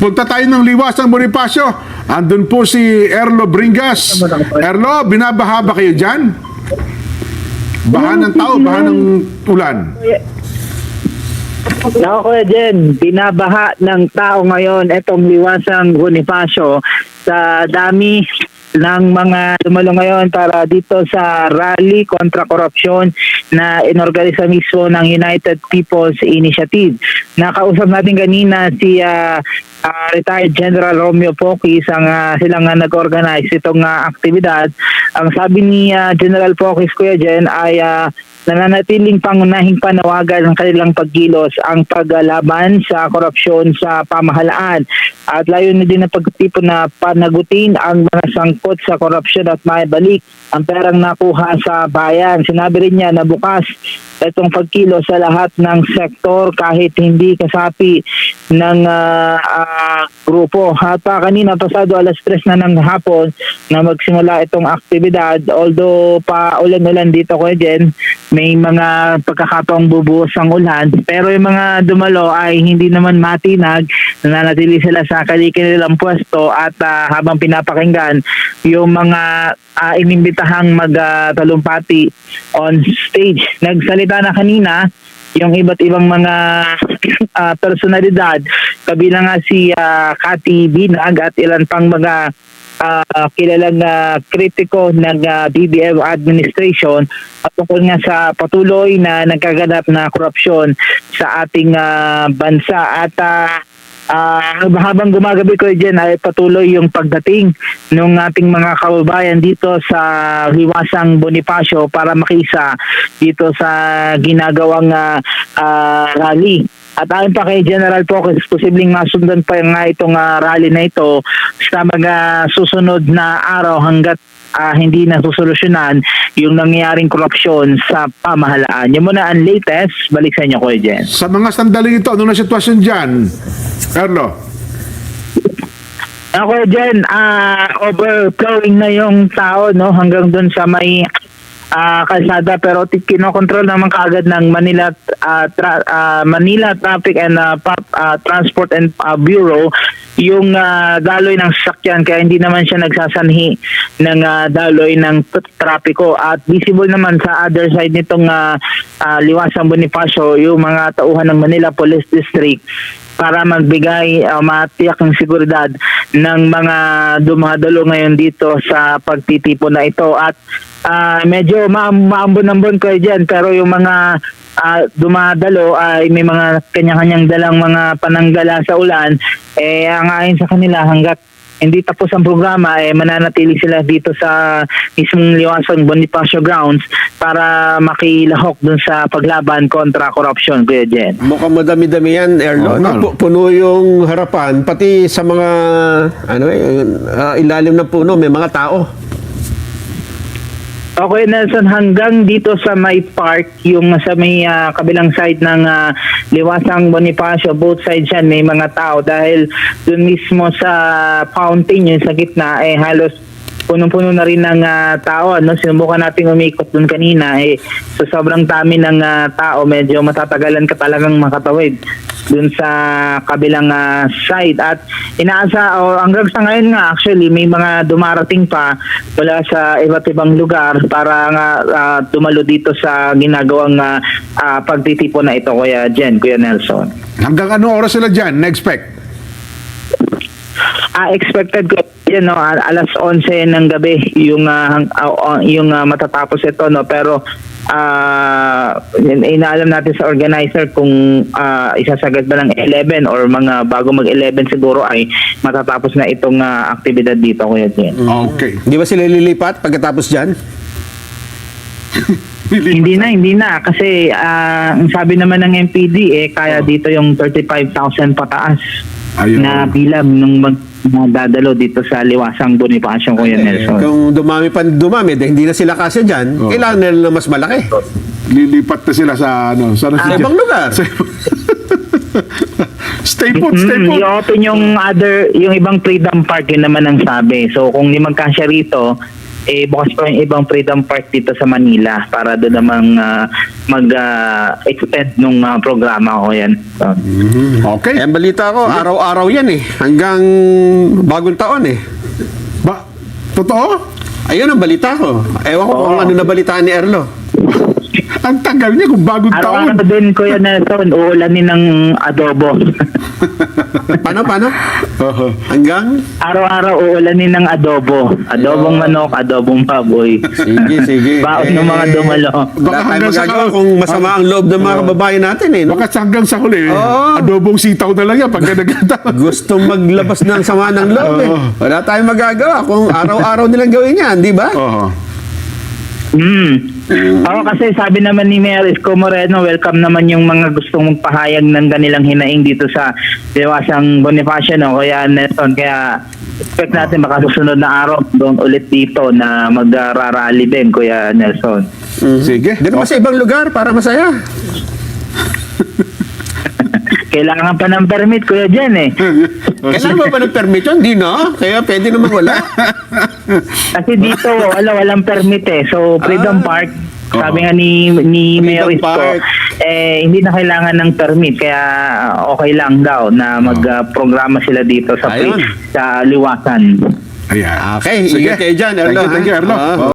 Punta tayo ng Liwasang Bonifacio. Andun po si Erlo Bringas. Erlo, binabaha ba kayo dyan? Baha ng tao, baha ng ulan. Ako Kuya Jen, binabaha ng tao ngayon itong Liwasang Bonifacio sa dami ng mga dumalo ngayon para dito sa rally kontra korupsyon na inorganisa mismo ng United People's Initiative. Nakausap natin kanina si retired General Romeo Poquis, silang nag-organize itong aktibidad. Ang sabi ni General Poquis, Kuya Jen, ay nananatiling pangunahing panawagan ng kanilang pagkilos ang paglaban sa korupsyon sa pamahalaan at layunin din ng pagtipon na panagutin ang mga sangkot sa korupsyon at maibalik ang perang nakuha sa bayan. Sinabi rin niya na bukas itong pagkilos sa lahat ng sektor kahit hindi kasapi ng grupo. At kanina pasado alas 3 na ng hapon na magsimula itong aktibidad, although pa ulan-ulan dito ko din, may mga pagkakataong bubuhos ang ulan, pero yung mga dumalo ay hindi naman matinag, nananatili sila sa kanilang pwesto at habang pinapakinggan yung mga inimbitahang magtalumpati on stage. Nagsalita na kanina yung iba't ibang mga personalidad, kabilang nga si Cathy Binag at ilan pang mga kilalang kritiko ng BBM administration at tungkol nga sa patuloy na nagkaganap na korupsyon sa ating bansa. At habang gumagabi ko dyan ay patuloy yung pagdating ng ating mga kababayan dito sa Liwasang Bonifacio para makisa dito sa ginagawang rally. At ayon pa kay General Poquis, posibleng masundan pa nga itong rally na ito sa mga susunod na araw hanggat hindi na susolusyonan yung nangyayaring korupsyon sa pamahalaan. Yan muna ang latest. Balik sa inyo, Kuya Jen. Sa mga sandaling ito, ano na sitwasyon dyan? Erlo? Ako Jen, overflowing na yung tao, no, hanggang doon sa may kalsada, pero kinokontrol naman kaagad ng Manila Traffic and Transport and Bureau yung daloy ng sasakyan, kaya hindi naman siya nagsasanhi ng daloy ng trapiko. At visible naman sa other side nitong Liwasang Bonifacio yung mga tauhan ng Manila Police District para magbigay matiyak ng seguridad ng mga dumadalo ngayon dito sa pagtitipon na ito. At medyo maambon-ambon kayo dyan, pero yung mga dumadalo ay may mga kanya-kanyang dalang mga pananggala sa ulan. Ang ayon sa kanila, hanggat hindi tapos ang programa, mananatili sila dito sa mismong Liwasang Bonifacio grounds para makilahok dun sa paglaban kontra korupsyon, Kuya Jen. Mukhang madami-dami yan, Erlo. Puno yung harapan, pati sa mga ilalim ng puno, may mga tao. Okay, Nelson, hanggang dito sa may park, yung sa may kabilang side ng Liwasang Bonifacio, both sides yan, may mga tao dahil dun mismo sa fountain, yung sa gitna, halos punong-puno na rin ng tao. No? Sinubukan natin umikot dun kanina. So sobrang dami ng tao, medyo matatagalan ka talagang makatawid dun sa kabilang side. At hanggang sa ngayon nga, actually, may mga dumarating pa wala sa iba't ibang lugar para nga dumalo dito sa ginagawang pagtitipon na ito, Kuya Jen, Kuya Nelson. Hanggang ano oras sila dyan? Na-expect? Expected ko yan, no, alas 11 ng gabi yung matatapos ito, no, pero inaalam natin sa organizer kung isasagad ba ng 11 or mga bago mag-11 siguro ay matatapos na itong aktibidad dito, Kuya Jen. Okay. Di ba sila lilipat pagkatapos dyan? Hindi na kasi ang sabi naman ng MPD kaya dito yung 35,000 pataas. Ayun. Na bilang nung magdadalo dito sa Liwasang Bonifacio, Kuya Nelson. Kung dumami hindi na sila kasya dyan, kailangan nila na mas malaki. Lilipat na sila sa Sa ibang lugar. Stay put, stay put. I-open yung ibang Freedom Park, yun naman ang sabi. So kung di magkasya rito, bukas pa yung ibang Freedom Park dito sa Manila para doon namang mag-extend nung programa ko yan. So, Okay. Eh, ang balita ko, araw-araw yan eh. Hanggang bagong taon eh. Ba, totoo? Ayun ang balita ko. Ewan ko kung ano na balitaan ni Erlo. Ang tagal niya kung bagong taon. araw-araw din, Kuya Nelson, uulanin ng adobo. Paano? Oo. Hanggang? Araw-araw uulanin ng adobo. Adobong manok, adobong baboy. Sige. Baon ng mga dumalo. Baka Wala tayong hanggang sa magagawa kung masama ang loob ng mga kababayan natin eh. No? Baka hanggang sa huli, Oo. adobong sitaw na lang yan pag nagkataon. Gustong maglabas ng sama ng loob eh. Oo. Wala tayong magagawa kung araw-araw nilang gawin yan, di ba? Oo. Oo, kasi sabi naman ni Mayor Isko Moreno, welcome naman yung mga gustong magpahayag ng kanilang hinaing dito sa Liwasang Bonifacio, no? Kaya Nelson, kaya expect natin baka susunod na araw doon ulit dito na magrarally din, Kuya Nelson. Sige. Dito ba sa ibang lugar para masaya? Kailangan pa ng permit, Kuya Jen eh. Kailangan ba ng permit yun? Di na. Kaya pwede naman wala. Kasi dito walang permit eh. So Freedom Park, sabi nga ni Mayor Freedom Isko, Park. hindi na kailangan ng permit kaya okay lang daw na magprograma sila dito sa Ayun. sa Liwasan. Ayan. Okay, ingat kayo dyan, Erlo. Thank you, ha? Erlo. Oo.